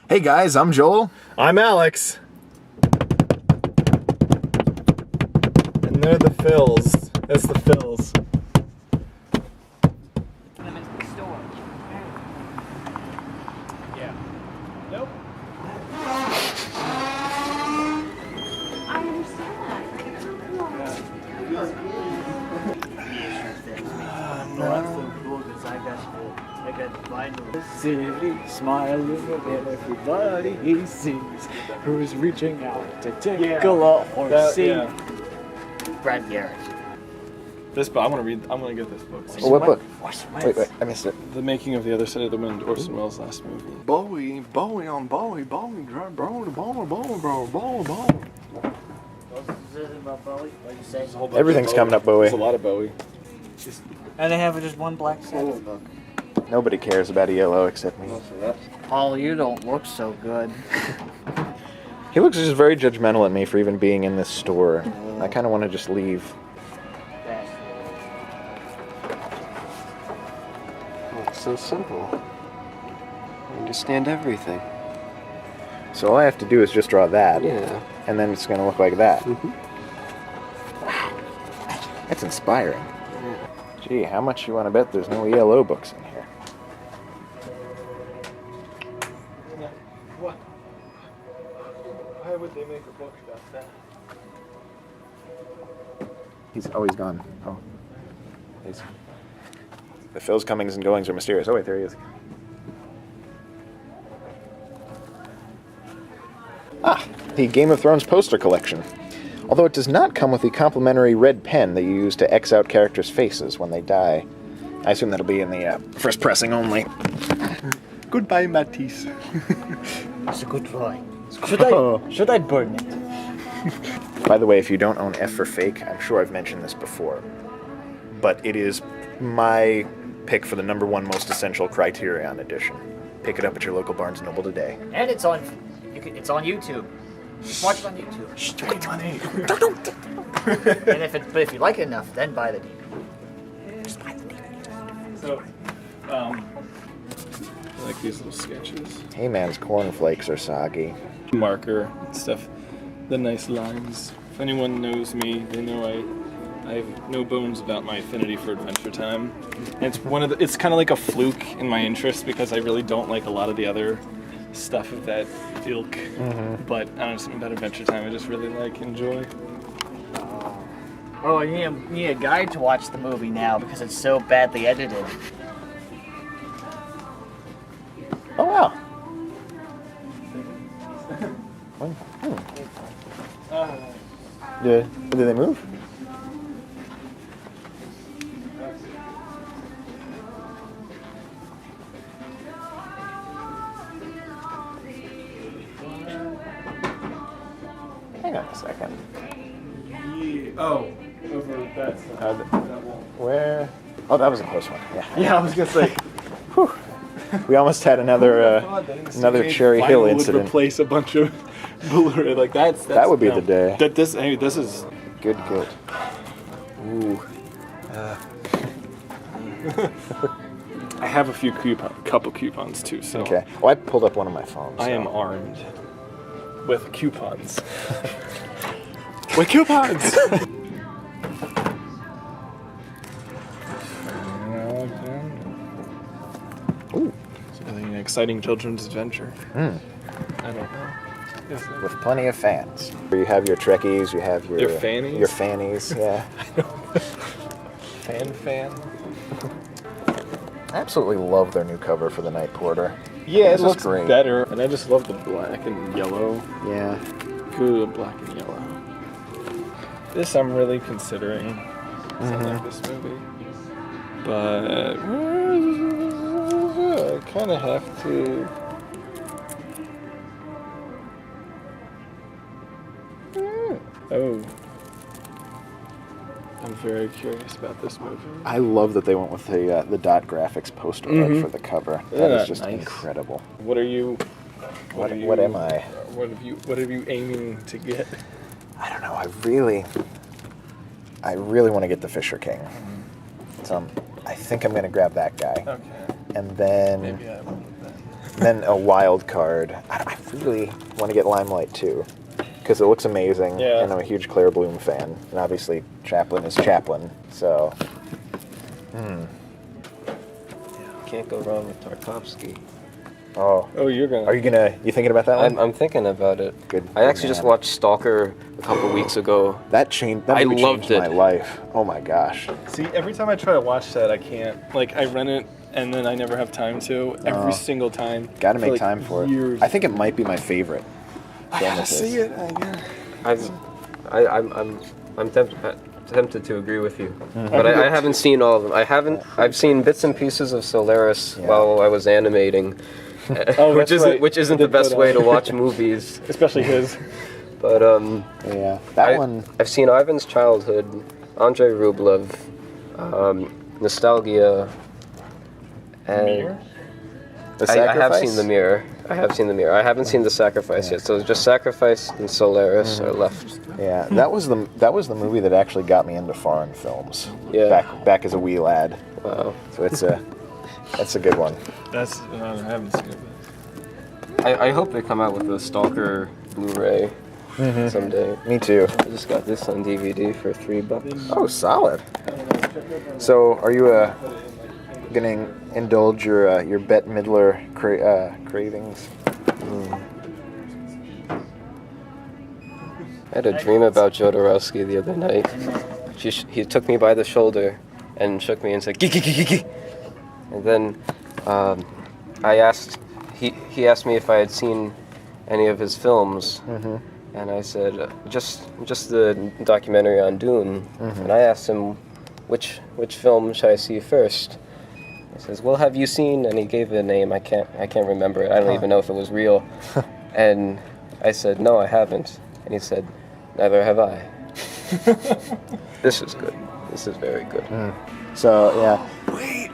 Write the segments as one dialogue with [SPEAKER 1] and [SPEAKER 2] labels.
[SPEAKER 1] Hey guys, I'm Joel.
[SPEAKER 2] I'm Alex. And they're the Phils. That's the Phils.
[SPEAKER 3] Them into the store.
[SPEAKER 2] Yeah. Nope.
[SPEAKER 3] I understand that.
[SPEAKER 4] That's so cool because I got vinyl. The city smiling and everybody he sees who's reaching out to tickle a horsey.
[SPEAKER 2] Yeah.
[SPEAKER 4] Brad Garrett.
[SPEAKER 2] This book, I'm gonna get this book.
[SPEAKER 1] Oh, what book? Wait, I missed it.
[SPEAKER 2] The Making of the Other Side of the Wind, Orson Welles' last movie.
[SPEAKER 1] Bowie on Bowie, drive, Bowie.
[SPEAKER 4] What is it about Bowie? What did you say?
[SPEAKER 1] Everything's coming up Bowie.
[SPEAKER 2] There's a lot of Bowie.
[SPEAKER 4] And they have just one Black Sabbath book.
[SPEAKER 1] Nobody cares about ELO except me.
[SPEAKER 4] Paul, you don't look so good.
[SPEAKER 1] He looks just very judgmental at me for even being in this store. I kind of want to just leave.
[SPEAKER 5] It's so simple. I understand everything.
[SPEAKER 1] So all I have to do is just draw that.
[SPEAKER 5] Yeah.
[SPEAKER 1] And then it's going to look like that.
[SPEAKER 5] Mm-hmm.
[SPEAKER 1] Wow. That's inspiring. Gee, how much you want to bet there's no ELO books in here?
[SPEAKER 2] What? Why would they make a book about that?
[SPEAKER 1] He's gone. Oh. The Phil's comings and goings are mysterious. Oh wait, there he is. Ah, the Game of Thrones poster collection. Although it does not come with the complimentary red pen that you use to X out characters' faces when they die. I assume that'll be in the first pressing only.
[SPEAKER 2] Goodbye, Matisse.
[SPEAKER 4] It's a good drawing. Should I burn it?
[SPEAKER 1] By the way, if you don't own F for Fake, I'm sure I've mentioned this before, but it is my pick for the #1 most essential Criterion edition. Pick it up at your local Barnes & Noble today.
[SPEAKER 4] And it's on YouTube. Just watch it on YouTube. And if you like it enough, then buy the DVD. Just buy the DVD.
[SPEAKER 2] So, I like these little sketches.
[SPEAKER 1] Hey man's cornflakes are soggy.
[SPEAKER 2] Marker and stuff. The nice lines. If anyone knows me, they know I have no bones about my affinity for Adventure Time. And it's kind of like a fluke in my interest because I really don't like a lot of the other stuff of that ilk.
[SPEAKER 1] Mm-hmm.
[SPEAKER 2] But I don't know, something about Adventure Time I just really enjoy.
[SPEAKER 4] Oh, you need a guide to watch the movie now because it's so badly edited.
[SPEAKER 1] Oh wow. Did they move? Hang on a second.
[SPEAKER 2] Oh, over that side.
[SPEAKER 1] Where? Oh, that was a close one. Yeah.
[SPEAKER 2] Yeah, I was gonna say.
[SPEAKER 1] Whew. We almost had another Cherry Hill incident.
[SPEAKER 2] Would replace a bunch of Blu-ray like that's
[SPEAKER 1] that would be the day.
[SPEAKER 2] This is
[SPEAKER 1] Good. Ooh.
[SPEAKER 2] I have a few couple coupons too. So
[SPEAKER 1] Okay. Well, I pulled up one on my phone. So.
[SPEAKER 2] I am armed with coupons. With coupons.
[SPEAKER 1] Ooh.
[SPEAKER 2] It's really an exciting children's adventure.
[SPEAKER 1] Mm.
[SPEAKER 2] I don't know.
[SPEAKER 1] With plenty of fans. You have your Trekkies, you have your
[SPEAKER 2] fannies?
[SPEAKER 1] Your fannies, yeah.
[SPEAKER 2] Fan.
[SPEAKER 1] I absolutely love their new cover for the Night Porter.
[SPEAKER 2] Yeah,
[SPEAKER 1] This
[SPEAKER 2] it
[SPEAKER 1] is
[SPEAKER 2] looks
[SPEAKER 1] great.
[SPEAKER 2] better. And I just love the black and yellow.
[SPEAKER 1] Yeah.
[SPEAKER 2] Good black and yellow. This I'm really considering. I like this movie. But I kind of have to. Oh. I'm very curious about this movie.
[SPEAKER 1] I love that they went with the dot graphics poster art for the cover. That is just
[SPEAKER 2] nice.
[SPEAKER 1] incredible.
[SPEAKER 2] What are you?
[SPEAKER 1] What am I?
[SPEAKER 2] What are you aiming to get?
[SPEAKER 1] I don't know. I really want to get the Fisher King. So I think I'm going to grab that guy.
[SPEAKER 2] Okay.
[SPEAKER 1] And then
[SPEAKER 2] Maybe I will then.
[SPEAKER 1] then a wild card. I really want to get Limelight too, because it looks amazing,
[SPEAKER 2] Yeah.
[SPEAKER 1] and I'm a huge Claire Bloom fan, and obviously Chaplin is Chaplin, so.
[SPEAKER 5] Can't go wrong with Tarkovsky.
[SPEAKER 1] Oh,
[SPEAKER 2] Oh, you're gonna.
[SPEAKER 1] you thinking about that one?
[SPEAKER 5] I'm thinking about it.
[SPEAKER 1] Good.
[SPEAKER 5] I actually just
[SPEAKER 1] man.
[SPEAKER 5] watched Stalker a couple weeks ago.
[SPEAKER 1] That changed. That
[SPEAKER 5] I
[SPEAKER 1] movie
[SPEAKER 5] loved
[SPEAKER 1] changed my
[SPEAKER 5] it.
[SPEAKER 1] life. Oh my gosh.
[SPEAKER 2] See, every time I try to watch that, I can't. Like, I rent it and then I never have time to. Every single time.
[SPEAKER 1] Got to
[SPEAKER 2] for,
[SPEAKER 1] make
[SPEAKER 2] like,
[SPEAKER 1] time for
[SPEAKER 2] years.
[SPEAKER 1] it. I think it might be my favorite.
[SPEAKER 2] I
[SPEAKER 1] film
[SPEAKER 2] gotta
[SPEAKER 1] of his.
[SPEAKER 2] see it.
[SPEAKER 5] I'm tempted to agree with you, but I haven't seen all of them. I've seen bits and pieces of Solaris
[SPEAKER 1] Yeah.
[SPEAKER 5] while I was animating,
[SPEAKER 2] Oh,
[SPEAKER 5] which
[SPEAKER 2] that's
[SPEAKER 5] isn't
[SPEAKER 2] right.
[SPEAKER 5] which isn't
[SPEAKER 2] They
[SPEAKER 5] the best
[SPEAKER 2] put,
[SPEAKER 5] way to watch movies.
[SPEAKER 2] Especially his.
[SPEAKER 5] But
[SPEAKER 1] Yeah, that one.
[SPEAKER 5] I've seen Ivan's Childhood, Andrei Rublev, Nostalgia, and
[SPEAKER 2] Mirror?
[SPEAKER 1] The
[SPEAKER 5] I have
[SPEAKER 1] Sacrifice?
[SPEAKER 5] seen The Mirror. I have seen The Mirror. I haven't seen The Sacrifice yet, so just Sacrifice and Solaris are left.
[SPEAKER 1] Yeah, that was the movie that actually got me into foreign films.
[SPEAKER 5] Yeah.
[SPEAKER 1] Back as a wee lad.
[SPEAKER 5] Wow.
[SPEAKER 1] So that's a good one.
[SPEAKER 2] That's. I haven't seen it.
[SPEAKER 5] I hope they come out with a Stalker Blu-ray someday.
[SPEAKER 1] Me too.
[SPEAKER 5] I just got this on DVD for $3.
[SPEAKER 1] Oh, solid. So, are you gonna indulge your Bette Midler cravings?
[SPEAKER 5] I had a dream about Jodorowsky the other night. He took me by the shoulder and shook me and said, "Gee, gee, gee, gee, gee." And then he asked me if I had seen any of his films, and I said, just the documentary on Dune. And I asked him, which film should I see first? He says, "Well, have you seen?" And he gave a name. I can't remember it. I don't even know if it was real. And I said, "No, I haven't." And he said, "Neither have I." This is good. This is very good.
[SPEAKER 1] So yeah. Wait.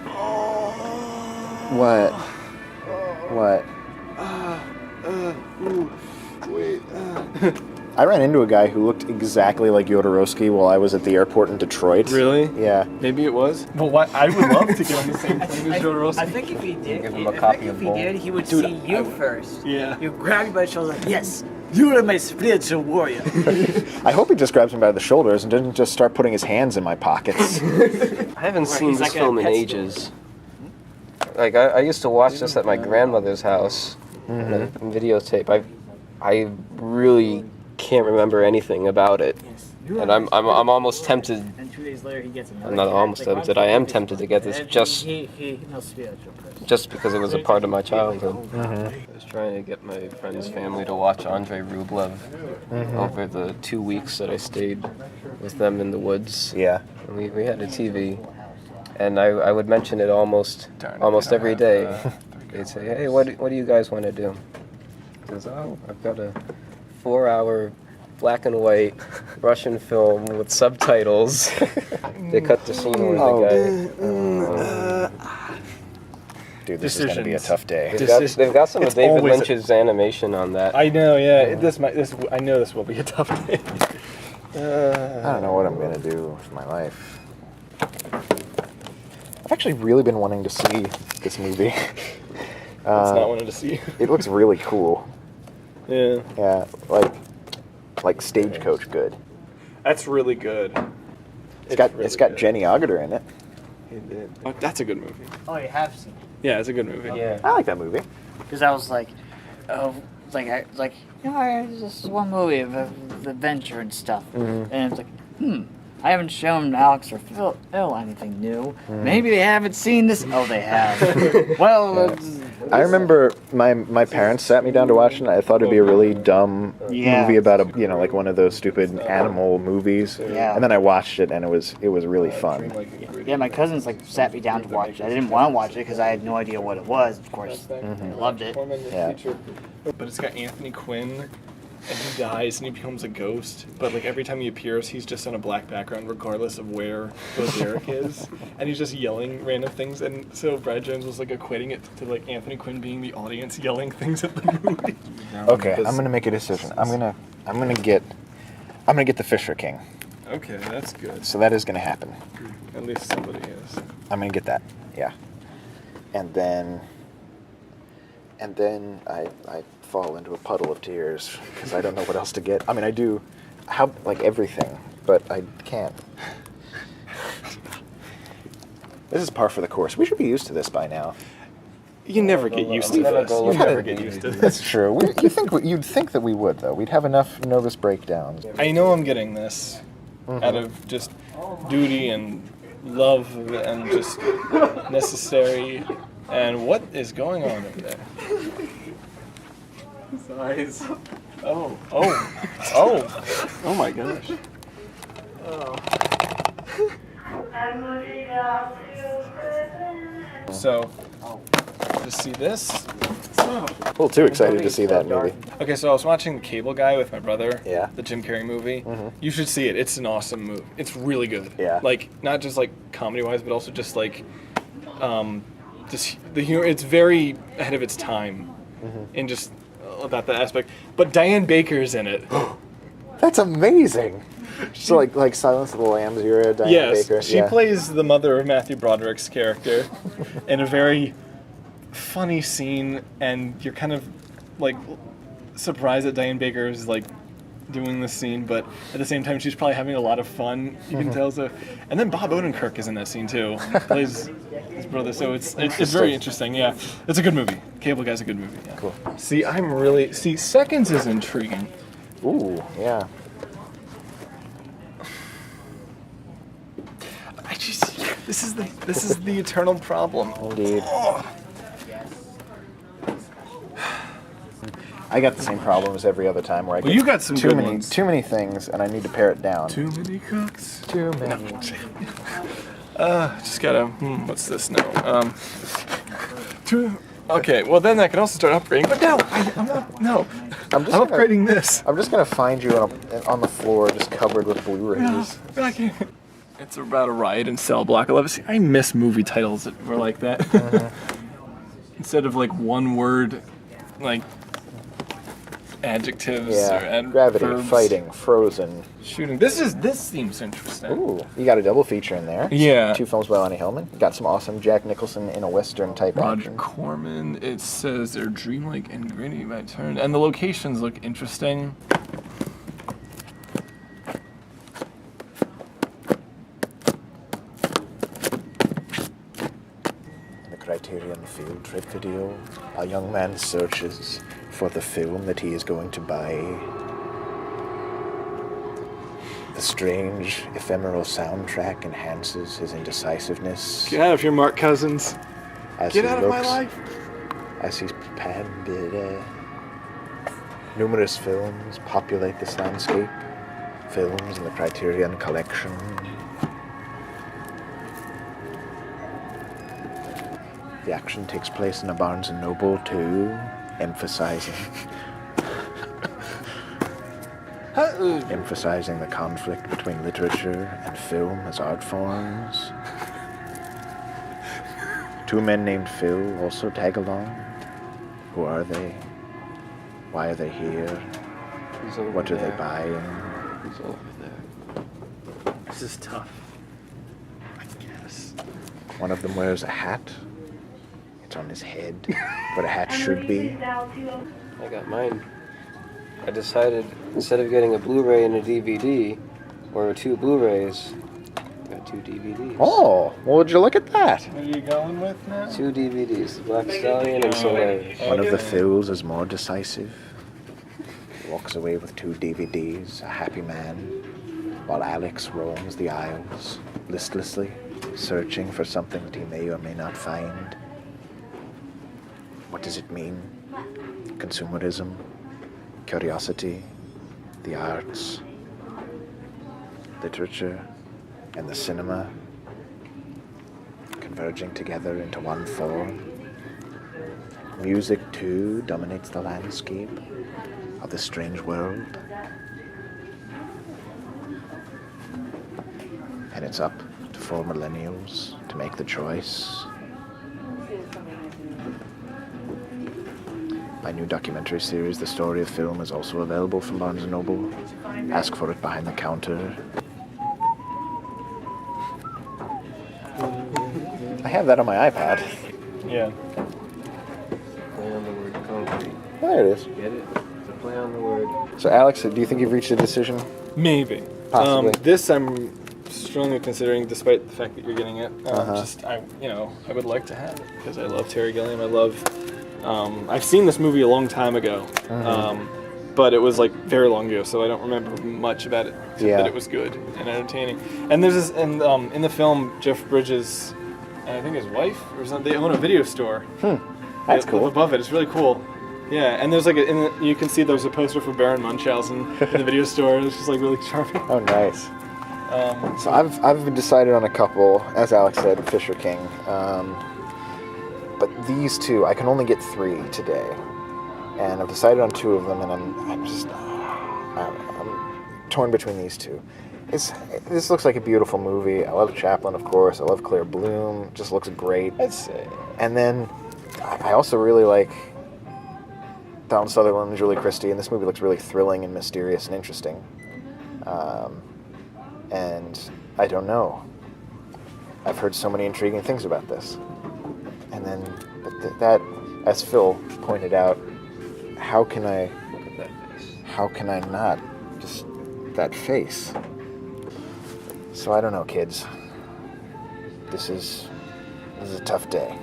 [SPEAKER 1] What? What?
[SPEAKER 2] Wait.
[SPEAKER 1] I ran into a guy who looked exactly like Jodorowsky while I was at the airport in Detroit.
[SPEAKER 2] Really?
[SPEAKER 1] Yeah.
[SPEAKER 2] Maybe it was. Well, why? I would love to get on the same plane as Jodorowsky.
[SPEAKER 4] I think if he did,
[SPEAKER 5] Give him a copy of
[SPEAKER 4] if he
[SPEAKER 5] both.
[SPEAKER 4] did, he would
[SPEAKER 2] Dude,
[SPEAKER 4] see you first.
[SPEAKER 2] Yeah.
[SPEAKER 4] You grab you by the shoulder, like, yes, you are my spiritual warrior.
[SPEAKER 1] I hope he just grabs me by the shoulders and doesn't just start putting his hands in my pockets.
[SPEAKER 5] I haven't seen
[SPEAKER 4] he's
[SPEAKER 5] this
[SPEAKER 4] like a
[SPEAKER 5] film in
[SPEAKER 4] pet store.
[SPEAKER 5] ages. Like I used to watch this at my grandmother's house on a videotape. I really can't remember anything about it, and I'm almost tempted.
[SPEAKER 4] And 2 days later, he gets another.
[SPEAKER 5] I'm not
[SPEAKER 4] cat.
[SPEAKER 5] almost
[SPEAKER 4] Like,
[SPEAKER 5] tempted. I am tempted to get this just
[SPEAKER 4] He knows spiritual person.
[SPEAKER 5] just because it was a part of my childhood. I was trying to get my friend's family to watch Andrei Rublev over the 2 weeks that I stayed with them in the woods.
[SPEAKER 1] Yeah.
[SPEAKER 5] And we had a TV, and I would mention it almost every day. They'd say, "Hey, what do you guys want to do?" I says, "Oh, I've got a 4-hour black and white Russian film with subtitles." They cut the scene where the guy.
[SPEAKER 1] Dude, this is going to be a
[SPEAKER 2] Decisions.
[SPEAKER 1] tough day.
[SPEAKER 5] They've got some of
[SPEAKER 2] It's
[SPEAKER 5] David
[SPEAKER 2] always-
[SPEAKER 5] Lynch's animation on that.
[SPEAKER 2] I know. Yeah. I know this will be a tough day.
[SPEAKER 1] I don't know what I'm going to do with my life. I've actually really been wanting to see this movie.
[SPEAKER 2] It's not wanted to see.
[SPEAKER 1] It looks really cool.
[SPEAKER 2] Yeah.
[SPEAKER 1] Yeah, like Stagecoach good.
[SPEAKER 2] That's really good.
[SPEAKER 1] It's got
[SPEAKER 2] really
[SPEAKER 1] got
[SPEAKER 2] good.
[SPEAKER 1] Jenny Agutter in it.
[SPEAKER 2] Oh, that's a good movie.
[SPEAKER 4] Oh, you have seen it.
[SPEAKER 2] Yeah, it's a good movie.
[SPEAKER 5] Yeah.
[SPEAKER 1] I like that movie.
[SPEAKER 4] Because I was like, it's just one movie of adventure and stuff. And it's like, I haven't shown Alex or Phil anything new. Maybe they haven't seen this. Oh, they have. Well,
[SPEAKER 1] I remember my parents sat me down to watch it, and I thought it'd be a really dumb movie about like one of those stupid animal movies.
[SPEAKER 4] Yeah.
[SPEAKER 1] And then I watched it, and it was really fun.
[SPEAKER 4] yeah, my cousins sat me down to watch it. I didn't want to watch it because I had no idea what it was. Of course, I loved it.
[SPEAKER 1] Yeah.
[SPEAKER 2] But it's got Anthony Quinn, and he dies and he becomes a ghost. But like every time he appears, he's just on a black background, regardless of where Bozeric is, and he's just yelling random things. And so Brad Jones was like equating it to like Anthony Quinn being the audience yelling things at the movie.
[SPEAKER 1] Okay, I'm gonna make a decision. I'm gonna get the Fisher King.
[SPEAKER 2] Okay, that's good.
[SPEAKER 1] So that is gonna happen.
[SPEAKER 2] At least somebody is.
[SPEAKER 1] I'm gonna get that. Yeah. And then and then I fall into a puddle of tears because I don't know what else to get. I mean, I do, like everything, but I can't. This is par for the course. We should be used to this by now.
[SPEAKER 2] You never get used to this. You never get used to this.
[SPEAKER 1] That's true. You'd think that we would, though. We'd have enough nervous breakdowns.
[SPEAKER 2] I know I'm getting this out of just duty and love and just necessary. And what is going on over there? His eyes. Oh my gosh. So, just see this.
[SPEAKER 1] A little too excited to see that movie.
[SPEAKER 2] Okay, so I was watching The Cable Guy with my brother.
[SPEAKER 1] Yeah.
[SPEAKER 2] The Jim Carrey movie. You should see it. It's an awesome movie. It's really good.
[SPEAKER 1] Yeah.
[SPEAKER 2] Like, not just like comedy-wise, but also just like, just the humor. It's very ahead of its time, in just about that aspect. But Diane Baker's in it.
[SPEAKER 1] That's amazing. So like Silence of the Lambs era, Diane
[SPEAKER 2] Yes,
[SPEAKER 1] Baker.
[SPEAKER 2] she plays the mother of Matthew Broderick's character in a very funny scene, and you're kind of like surprised that Diane Baker is like doing this scene, but at the same time she's probably having a lot of fun. You can tell. So, and then Bob Odenkirk is in that scene too. Plays his brother. So it's very interesting. Yeah, it's a good movie. Cable Guy's a good movie. Yeah.
[SPEAKER 1] Cool.
[SPEAKER 2] See, Seconds is intriguing.
[SPEAKER 1] Ooh, yeah.
[SPEAKER 2] This is the eternal problem.
[SPEAKER 1] Indeed. I got the same problem as every other time where I get
[SPEAKER 2] you got some
[SPEAKER 1] too
[SPEAKER 2] good
[SPEAKER 1] many
[SPEAKER 2] ones.
[SPEAKER 1] too many things and I need to pare it down.
[SPEAKER 2] Too many cooks.
[SPEAKER 1] Too many.
[SPEAKER 2] Just gotta. What's this now? Okay, well then I can also start upgrading. But no, I'm not. No, I'm upgrading this.
[SPEAKER 1] I'm just gonna find you on the floor, just covered with Blu-rays.
[SPEAKER 2] I can't. It's about a riot in Cell Block 11. See, I miss movie titles that were like that. Instead of like one word, like adjectives or
[SPEAKER 1] Gravity,
[SPEAKER 2] verbs.
[SPEAKER 1] fighting, Frozen.
[SPEAKER 2] Shooting. This seems interesting.
[SPEAKER 1] Ooh, you got a double feature in there.
[SPEAKER 2] Yeah.
[SPEAKER 1] 2 films by Lonnie Hellman. Got some awesome Jack Nicholson in a Western type
[SPEAKER 2] Roger
[SPEAKER 1] action.
[SPEAKER 2] Corman. It says they're dreamlike and gritty by turn, and the locations look interesting.
[SPEAKER 1] The Criterion Fieldtrip video. A young man searches for the film that he is going to buy. The strange, ephemeral soundtrack enhances his indecisiveness.
[SPEAKER 2] Get out of here, Mark Cousins.
[SPEAKER 1] As
[SPEAKER 2] Get
[SPEAKER 1] he
[SPEAKER 2] out of my
[SPEAKER 1] looks-
[SPEAKER 2] life.
[SPEAKER 1] As he's panned, numerous films populate this landscape. Films in the Criterion collection. The action takes place in a Barnes & Noble too, emphasizing the conflict between literature and film as art forms. 2 men named Phil also tag along. Who are they? Why are they here?
[SPEAKER 5] He's over
[SPEAKER 1] What are
[SPEAKER 5] there.
[SPEAKER 1] they buying?
[SPEAKER 5] He's over there.
[SPEAKER 2] This is tough. I guess.
[SPEAKER 1] One of them wears a hat. It's on his head, what a hat should be.
[SPEAKER 5] I got mine. I decided instead of getting a Blu-ray and a DVD, or 2 Blu-rays, I got 2 DVDs.
[SPEAKER 1] Oh, well, would you look at that?
[SPEAKER 2] What are you going with now?
[SPEAKER 5] 2 DVDs, The Black Stallion and Solaris.
[SPEAKER 1] One of the Phils is more decisive. He walks away with 2 DVDs, a happy man, while Alex roams the aisles, listlessly, searching for something that he may or may not find. What does it mean? Consumerism, curiosity, the arts, literature, and the cinema converging together into one form. Music, too, dominates the landscape of this strange world. And it's up to 4 millennials to make the choice. My new documentary series, The Story of Film, is also available from Barnes & Noble. Ask for it behind the counter. I have that on my iPad.
[SPEAKER 2] Yeah.
[SPEAKER 5] Play on the word
[SPEAKER 1] There it is.
[SPEAKER 5] Get it? It's a play on the word.
[SPEAKER 1] So, Alex, do you think you've reached a decision?
[SPEAKER 2] Maybe.
[SPEAKER 1] Possibly.
[SPEAKER 2] This I'm strongly considering, despite the fact that you're getting it. I would like to have it because I love Terry Gilliam. I love. I've seen this movie a long time ago, but it was like very long ago, so I don't remember much about it.
[SPEAKER 1] Yeah.
[SPEAKER 2] But it was good and entertaining. And there's this, and in the film, Jeff Bridges, and I think his wife or something, they own a video store.
[SPEAKER 1] That's
[SPEAKER 2] They
[SPEAKER 1] cool.
[SPEAKER 2] live above it. It's really cool. Yeah, and there's like you can see there's a poster for Baron Munchausen in the video store. It's just like really charming.
[SPEAKER 1] Oh, nice. So I've decided on a couple, as Alex said, Fisher King. But these two, I can only get 3 today, and I've decided on 2 of them, and I'm torn between these two. This looks like a beautiful movie. I love Chaplin, of course. I love Claire Bloom. Just looks great.
[SPEAKER 2] I'd say.
[SPEAKER 1] And then I also really like Donald Sutherland and Julie Christie, and this movie looks really thrilling and mysterious and interesting. And I don't know. I've heard so many intriguing things about this. And then, that, as Phil pointed out, how can I not? Just that face. So I don't know, kids. This is a tough day.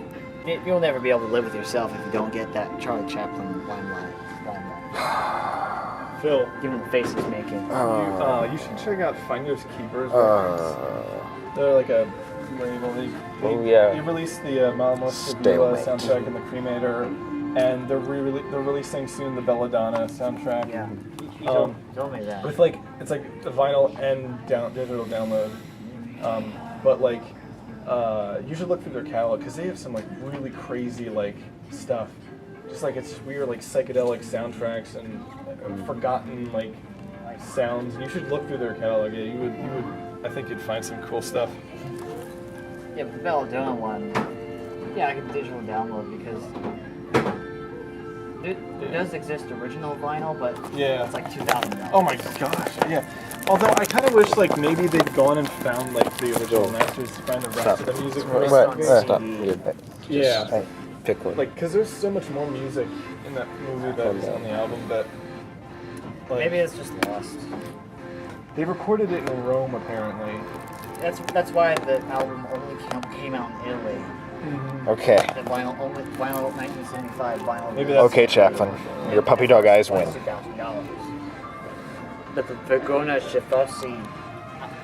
[SPEAKER 4] You'll never be able to live with yourself if you don't get that Charlie Chaplin limelight.
[SPEAKER 2] Phil,
[SPEAKER 4] Given the face he's making.
[SPEAKER 2] you should check out Finders Keepers. They're like a label. They released the Malamosca Villa
[SPEAKER 1] Stalemate.
[SPEAKER 2] soundtrack and the Cremator, and they're releasing soon the Belladonna soundtrack.
[SPEAKER 4] Yeah. He
[SPEAKER 2] Um,
[SPEAKER 4] told me that.
[SPEAKER 2] With like it's like the vinyl and digital download, but like you should look through their catalog because they have some like really crazy like stuff. Just like it's weird like psychedelic soundtracks and forgotten like sounds. You should look through their catalog. Yeah, you would. I think you'd find some cool stuff.
[SPEAKER 4] Yeah, but the Belladonna one, yeah, I can digital download because there does exist original vinyl, but
[SPEAKER 2] Yeah.
[SPEAKER 4] it's like $2,000.
[SPEAKER 2] Oh my gosh, yeah. Although I kind of wish like maybe they'd gone and found like the original masters to find the rest of the music. for us.
[SPEAKER 1] Stop.
[SPEAKER 2] Yeah.
[SPEAKER 1] Hey, pick one.
[SPEAKER 2] Like, cause there's so much more music in that movie that was on the album that. Like,
[SPEAKER 4] Maybe it's just lost.
[SPEAKER 2] they recorded it in Rome apparently.
[SPEAKER 4] That's why the album only came out in Italy.
[SPEAKER 1] Okay.
[SPEAKER 4] The vinyl 1975 vinyl.
[SPEAKER 2] Maybe that's-
[SPEAKER 1] Okay, Chaplin. Your puppy dog eyes win.
[SPEAKER 4] $2,000. The Vergona Schifosi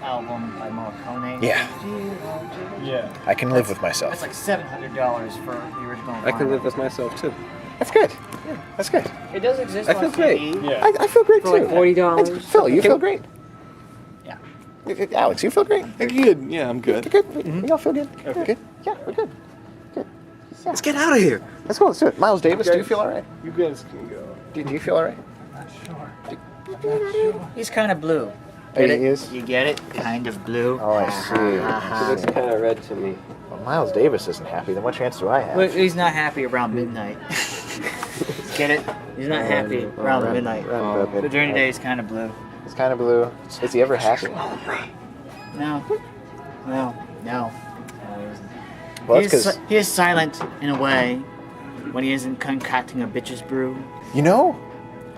[SPEAKER 4] album by Morricone.
[SPEAKER 1] Yeah.
[SPEAKER 2] Yeah.
[SPEAKER 1] I can live with myself.
[SPEAKER 4] That's like $700 for the original vinyl.
[SPEAKER 5] I can live with myself too.
[SPEAKER 1] That's good. That's good.
[SPEAKER 4] It does exist
[SPEAKER 5] I
[SPEAKER 4] on
[SPEAKER 5] feel great.
[SPEAKER 4] CD.
[SPEAKER 2] Yeah.
[SPEAKER 1] I feel great
[SPEAKER 4] For like
[SPEAKER 1] too.
[SPEAKER 5] $40.
[SPEAKER 1] Phil, you feel great.
[SPEAKER 4] Yeah.
[SPEAKER 1] Alex, you feel great.
[SPEAKER 2] Good. Yeah, I'm good.
[SPEAKER 1] You're good. We all feel good.
[SPEAKER 2] Okay.
[SPEAKER 1] Good. Yeah, we're good. Good.
[SPEAKER 5] Let's get out of here.
[SPEAKER 1] Let's go. Let's do it. Miles Davis, do you feel all right?
[SPEAKER 2] You guys can go.
[SPEAKER 1] Do you feel all right?
[SPEAKER 4] He's kind of blue.
[SPEAKER 1] Oh,
[SPEAKER 4] Get
[SPEAKER 1] he
[SPEAKER 4] it?
[SPEAKER 1] is?
[SPEAKER 4] You get it? Kind of blue.
[SPEAKER 1] Oh, I see.
[SPEAKER 5] It looks kind of red to me.
[SPEAKER 1] Well, Miles Davis isn't happy. Then what chance do I have?
[SPEAKER 4] But he's not happy around midnight. Get it? He's not happy around midnight. But during the day, he's kind of blue.
[SPEAKER 1] He's kind of blue. Is he ever happy?
[SPEAKER 4] No. No. No.
[SPEAKER 1] Well,
[SPEAKER 4] He
[SPEAKER 1] that's
[SPEAKER 4] is,
[SPEAKER 1] because,
[SPEAKER 4] he is silent in a way when he isn't concocting a bitch's brew.
[SPEAKER 1] you know,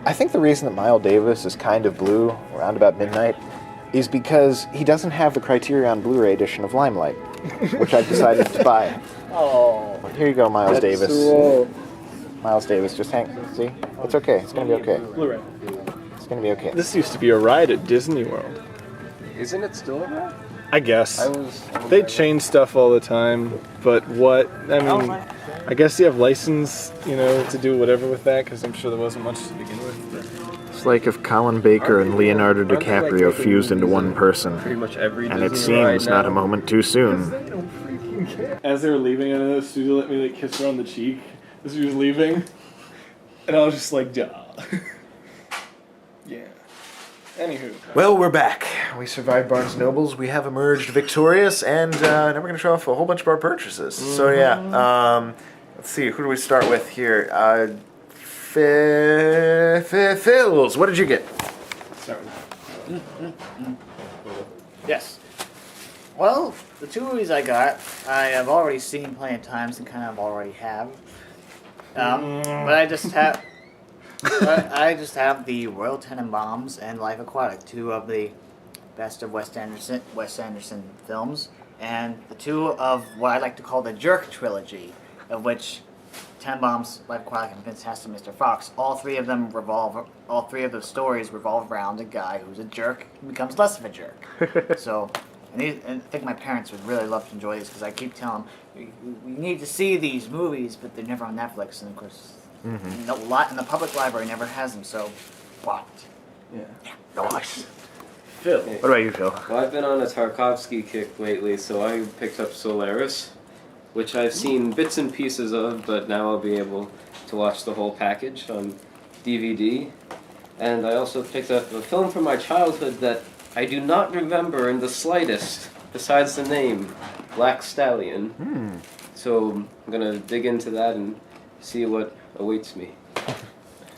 [SPEAKER 1] I think the reason that Miles Davis is kind of blue around about midnight is because he doesn't have the Criterion Blu-ray edition of Limelight, which I've decided to buy.
[SPEAKER 4] Oh.
[SPEAKER 1] Here you go, Miles
[SPEAKER 5] That's
[SPEAKER 1] Davis.
[SPEAKER 5] so-
[SPEAKER 1] Miles Davis, just hang. See? It's okay. It's going to be okay.
[SPEAKER 2] Blu-ray.
[SPEAKER 1] It's going to be okay.
[SPEAKER 2] This used to be a ride at Disney World.
[SPEAKER 5] Isn't it still around?
[SPEAKER 2] I guess.
[SPEAKER 5] was.
[SPEAKER 2] They change stuff all the time, but what? I mean, I guess you have license, to do whatever with that, because I'm sure there wasn't much to begin with.
[SPEAKER 1] It's like if Colin Baker and Leonardo DiCaprio fused into one person,
[SPEAKER 5] Pretty much every
[SPEAKER 1] and it
[SPEAKER 5] Disney ride
[SPEAKER 1] seems not a
[SPEAKER 5] now.
[SPEAKER 1] moment too soon.
[SPEAKER 2] As they were leaving, I know the studio let me kiss her on the cheek as she was leaving, and I was just like, duh. Yeah. Anywho.
[SPEAKER 1] Well, we're back. We survived Barnes & Nobles. We have emerged victorious, and now we're going to show off a whole bunch of our purchases. So yeah, let's see. Who do we start with here? Phils, what did you get?
[SPEAKER 2] Start with
[SPEAKER 4] Yes. Well, the 2 movies I got, I have already seen plenty of times and kind of already have. But I just have. I just have the Royal Tenenbaums and Life Aquatic, two of the best of Wes Anderson films, and the two of what I like to call the Jerk trilogy, of which Tenenbaums, Life Aquatic, and Fantastic Mr. Fox. All three of the stories revolve around a guy who's a jerk and becomes less of a jerk. So. And I think my parents would really love to enjoy these because I keep telling them, we need to see these movies, but they're never on Netflix, and of course, and the public library never has them, so what?
[SPEAKER 2] Yeah.
[SPEAKER 1] Nice.
[SPEAKER 2] Phil.
[SPEAKER 1] What about you, Phil?
[SPEAKER 5] Well, I've been on a Tarkovsky kick lately, so I picked up Solaris, which I've seen bits and pieces of, but now I'll be able to watch the whole package on DVD. And I also picked up a film from my childhood that I do not remember in the slightest, besides the name, Black Stallion. So I'm gonna dig into that and see what awaits me.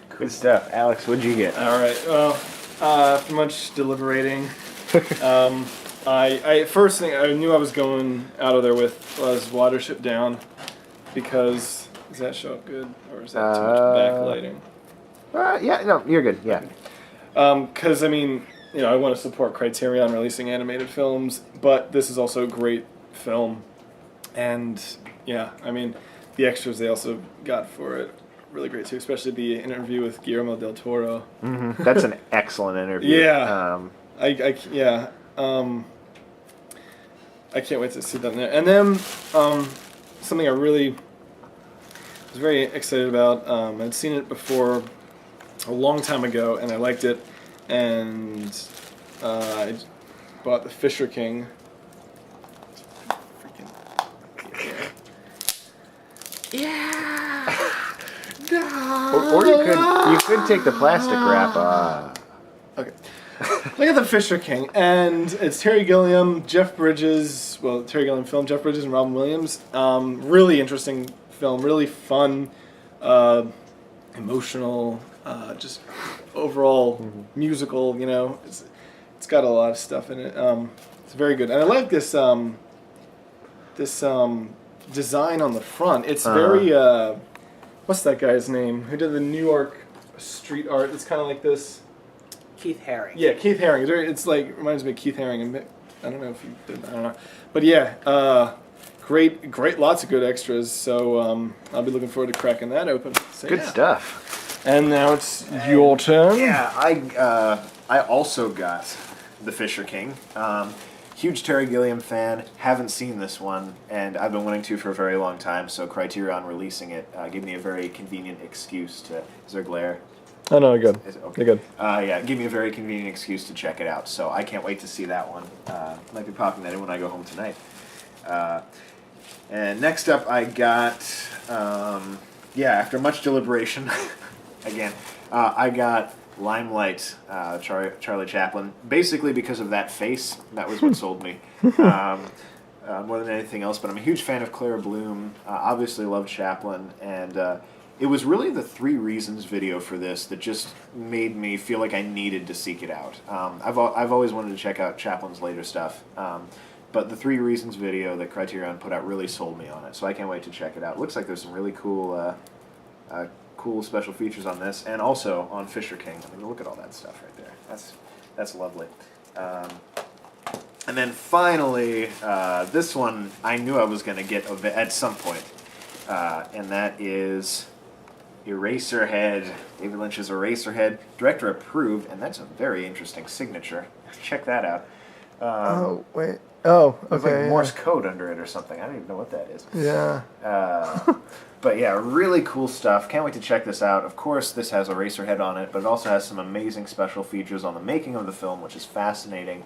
[SPEAKER 1] Good stuff. Alex, what'd you get?
[SPEAKER 2] All right. Well, after much deliberating, I first thing I knew I was going out of there with was Watership Down, because does that show up good or is that too much backlighting?
[SPEAKER 1] Yeah, no, you're good. Yeah.
[SPEAKER 2] Because I mean, I want to support Criterion releasing animated films, but this is also a great film, and yeah, I mean, the extras they also got for it really great too, especially the interview with Guillermo del Toro.
[SPEAKER 1] Mm-hmm. That's an excellent interview.
[SPEAKER 2] Yeah. I can't wait to see that in there. And then something I really was very excited about. I'd seen it before a long time ago, and I liked it. And I bought The Fisher King. Yeah. No.
[SPEAKER 1] Or you could take the plastic wrap.
[SPEAKER 2] Okay. Look at The Fisher King, and it's Terry Gilliam, Jeff Bridges. Well, Terry Gilliam film, Jeff Bridges and Robin Williams. Really interesting film, really fun, emotional, just overall musical. It's got a lot of stuff in it. It's very good, and I like this design on the front. It's very what's that guy's name? Who did the New York street art? It's kind of like this.
[SPEAKER 4] Keith Haring.
[SPEAKER 2] Yeah, Keith Haring. It's like reminds me of Keith Haring. And I don't know if you did. I don't know, but yeah, great, lots of good extras. So I'll be looking forward to cracking that open. So,
[SPEAKER 1] Good stuff.
[SPEAKER 2] And now it's your turn.
[SPEAKER 1] Yeah, I also got The Fisher King. Huge Terry Gilliam fan. Haven't seen this one, and I've been wanting to for a very long time. So Criterion releasing it gave me a very convenient excuse to. Is there glare?
[SPEAKER 2] Oh no, good.
[SPEAKER 1] Okay.
[SPEAKER 2] You're good.
[SPEAKER 1] Yeah, give me a very convenient excuse to check it out. So I can't wait to see that one. Might be popping that in when I go home tonight. And next up, I got after much deliberation, again, I got Limelight, Charlie Chaplin, basically because of that face. That was what sold me more than anything else. But I'm a huge fan of Clara Bloom. Obviously love Chaplin, and it was really the 3 reasons video for this that just made me feel like I needed to seek it out. I've always wanted to check out Chaplin's later stuff, but the 3 reasons video that Criterion put out really sold me on it. So I can't wait to check it out. Looks like there's some really cool special features on this, and also on Fisher King. I mean, look at all that stuff right there. That's lovely. And then finally, this one I knew I was going to get at some point, and that is Eraserhead. David Lynch's Eraserhead, director approved, and that's a very interesting signature. Check that out.
[SPEAKER 2] Oh wait. Oh,
[SPEAKER 1] There's
[SPEAKER 2] okay.
[SPEAKER 1] like Morse code under it or something. I don't even know what that is.
[SPEAKER 2] Yeah.
[SPEAKER 1] But yeah, really cool stuff. Can't wait to check this out. Of course, this has Eraserhead on it, but it also has some amazing special features on the making of the film, which is fascinating.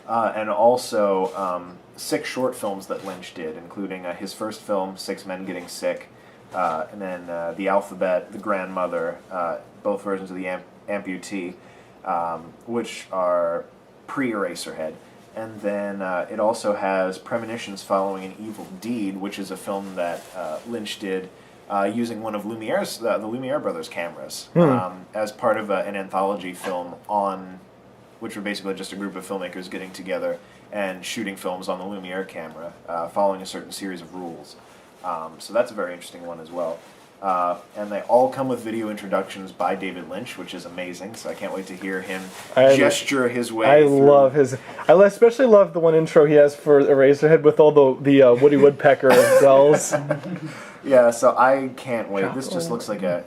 [SPEAKER 1] And also 6 short films that Lynch did, including his first film, 6 Men Getting Sick, and then The Alphabet, The Grandmother, both versions of The Amputee, which are pre-Eraserhead. And then it also has Premonitions Following an Evil Deed, which is a film that Lynch did using one of Lumiere's, the Lumiere brothers' cameras, as part of an anthology film which were basically just a group of filmmakers getting together and shooting films on the Lumiere camera, following a certain series of rules. So that's a very interesting one as well. And they all come with video introductions by David Lynch, which is amazing. So I can't wait to hear him gesture his way.
[SPEAKER 6] I
[SPEAKER 1] through.
[SPEAKER 6] love his. I especially love the one intro he has for Eraserhead with all the Woody Woodpecker bells.
[SPEAKER 1] Yeah, so I can't wait. This just looks like a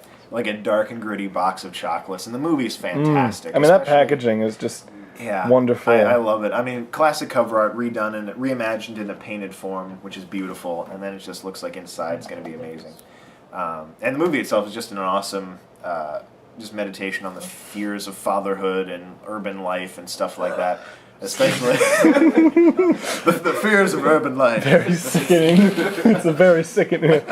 [SPEAKER 1] dark and gritty box of chocolates, and the movie's fantastic.
[SPEAKER 6] I mean, that
[SPEAKER 1] especially-
[SPEAKER 6] packaging is just
[SPEAKER 1] Yeah,
[SPEAKER 6] wonderful.
[SPEAKER 1] I love it. I mean, classic cover art redone and reimagined in a painted form, which is beautiful. And then it just looks like inside it's going to be amazing. And the movie itself is just an awesome, just meditation on the fears of fatherhood and urban life and stuff like that. Especially the fears of urban life.
[SPEAKER 6] very sickening. It's a very sickening.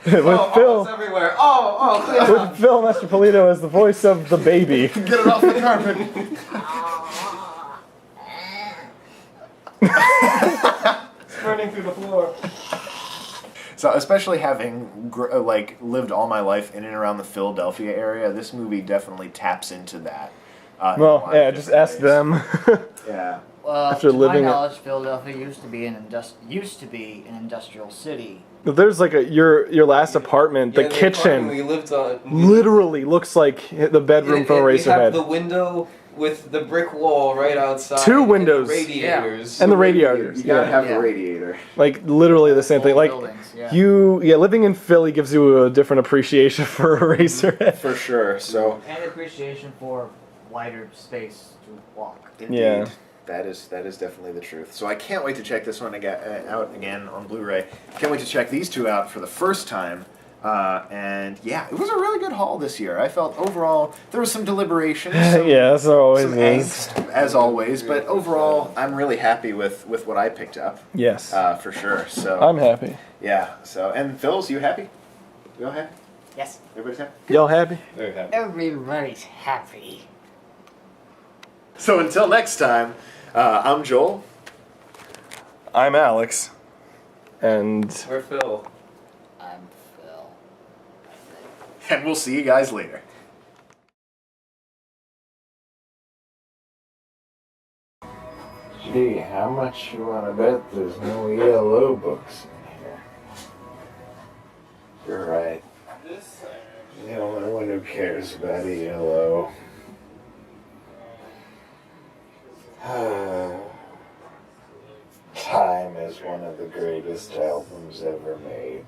[SPEAKER 6] With Phil,
[SPEAKER 2] everywhere.
[SPEAKER 6] with Phil Mastropolito as the voice of the baby.
[SPEAKER 1] Get it off the carpet.
[SPEAKER 2] Burning through the floor.
[SPEAKER 1] So, especially having lived all my life in and around the Philadelphia area, this movie definitely taps into that. In a
[SPEAKER 6] Well,
[SPEAKER 1] lot of
[SPEAKER 6] yeah, just
[SPEAKER 1] different
[SPEAKER 6] ask
[SPEAKER 1] ways.
[SPEAKER 6] them.
[SPEAKER 1] Yeah.
[SPEAKER 4] Well,
[SPEAKER 6] After
[SPEAKER 4] to
[SPEAKER 6] living it-
[SPEAKER 4] my knowledge, Philadelphia used to be an industrial city.
[SPEAKER 6] There's like your last apartment, the kitchen
[SPEAKER 5] we lived on.
[SPEAKER 6] literally looks like the bedroom from
[SPEAKER 5] We have the
[SPEAKER 6] Eraserhead.
[SPEAKER 5] window with the brick wall right outside.
[SPEAKER 6] Two
[SPEAKER 5] and
[SPEAKER 6] windows.
[SPEAKER 5] the radiators.
[SPEAKER 6] And the radiators.
[SPEAKER 1] You gotta
[SPEAKER 6] Yeah.
[SPEAKER 1] have
[SPEAKER 4] Yeah.
[SPEAKER 1] the radiator.
[SPEAKER 6] Like literally the same thing.
[SPEAKER 4] Old
[SPEAKER 6] Like
[SPEAKER 4] buildings, yeah.
[SPEAKER 6] living in Philly gives you a different appreciation for Eraserhead.
[SPEAKER 1] For sure. So,
[SPEAKER 4] And appreciation for wider space to walk.
[SPEAKER 1] indeed,
[SPEAKER 6] Yeah.
[SPEAKER 1] that is definitely the truth. So I can't wait to check this one out again on Blu-ray. Can't wait to check these two out for the first time. And yeah, it was a really good haul this year. I felt overall there was some deliberation,
[SPEAKER 6] Yeah, that's always
[SPEAKER 1] some
[SPEAKER 6] is.
[SPEAKER 1] angst, as always. But overall, I'm really happy with what I picked up.
[SPEAKER 6] Yes.
[SPEAKER 1] For sure. So
[SPEAKER 6] I'm happy.
[SPEAKER 1] yeah. So and Phil's, you happy? You all happy?
[SPEAKER 4] Yes.
[SPEAKER 1] Everybody's happy?
[SPEAKER 6] Y'all happy?
[SPEAKER 2] Very happy.
[SPEAKER 4] Everybody's happy.
[SPEAKER 1] So until next time, I'm Joel.
[SPEAKER 6] I'm Alex. And
[SPEAKER 5] We're Phil.
[SPEAKER 4] I'm Phil.
[SPEAKER 1] And we'll see you guys later.
[SPEAKER 7] Gee, how much you want to bet there's no ELO books in here? You're right. The only one who cares about ELO. Time is one of the greatest albums ever made.